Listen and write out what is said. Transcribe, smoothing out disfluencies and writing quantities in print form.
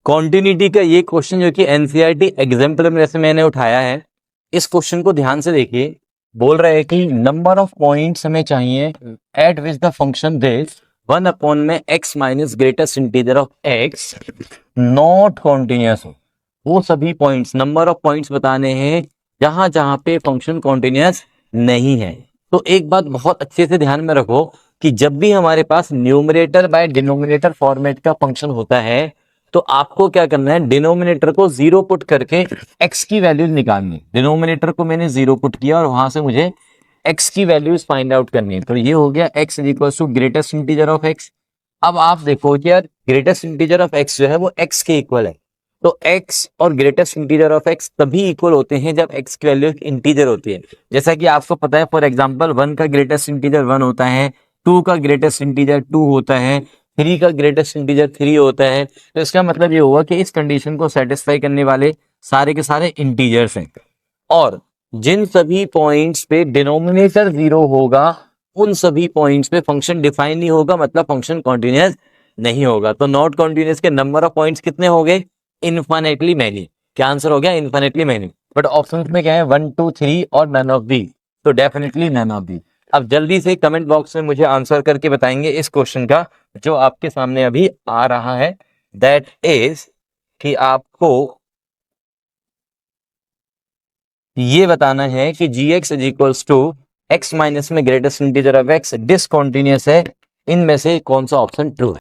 Continuity का ये question जो कि एनसीईआरटी एग्जाम्पल में जैसे मैंने उठाया है, इस क्वेश्चन को ध्यान से देखिए। बोल रहे हैं कि नंबर ऑफ पॉइंट्स हमें चाहिए eight which the function this 1 upon में x minus greatest integer of x not continuous हो। वो सभी पॉइंट्स, नंबर ऑफ पॉइंट्स बताने हैं जहां जहां पे फंक्शन कॉन्टिन्यूअस नहीं है। तो एक बात बहुत अच्छे से ध्यान में रखो कि जब भी हमारे पास न्यूमरेटर बाय डिनोमिनेटर फॉर्मेट का फंक्शन होता है तो आपको क्या करना है, डिनोमिनेटर को 0 पुट करके x की वैल्यूज निकालनी। डिनोमिनेटर को मैंने 0 पुट किया और वहां से मुझे x की वैल्यूज फाइंड आउट करनी है। तो ये हो गया x is equal to greatest integer of x। अब आप देखो कि यार ग्रेटेस्ट इंटीजर ऑफ x जो है वो x के इक्वल है। तो x और ग्रेटेस्ट इंटीजर ऑफ x तभी इक्वल होते हैं जब x की वैल्यू एक इंटीजर होती है। जैसा कि आपको पता है, फॉर एग्जांपल 1 का ग्रेटेस्ट इंटीजर 1 होता है, 2 का ग्रेटेस्ट इंटीजर 2 होता है, 3 का ग्रेटेस्ट इंटीजर 3 होता है। तो इसका मतलब ये हुआ कि इस कंडीशन को सेटिस्फाई करने वाले सारे के सारे इंटीजर्स हैं। और जिन सभी पॉइंट्स पे डिनोमिनेटर 0 होगा उन सभी पॉइंट्स पे फंक्शन डिफाइन नहीं होगा, मतलब फंक्शन कॉन्टिन्यूअस नहीं होगा। तो नॉट कॉन्टिन्यूअस के नंबर ऑफ पॉइंट्स कितने हो गए? Infinitely many. क्या आंसर हो गया? Infinitely many. बट ऑप्शन में क्या है? 1 2 3 और नन ऑफ दी। तो डेफिनेटली नन ऑफ दी। अब जल्दी से कमेंट बॉक्स में मुझे आंसर करके बताएंगे इस क्वेश्चन का जो आपके सामने अभी आ रहा है, दैट इज कि आपको ये बताना है कि gx is equals to x minus में greatest integer of x discontinuous है। इनमें से कौन सा ऑप्शन ट्रू है?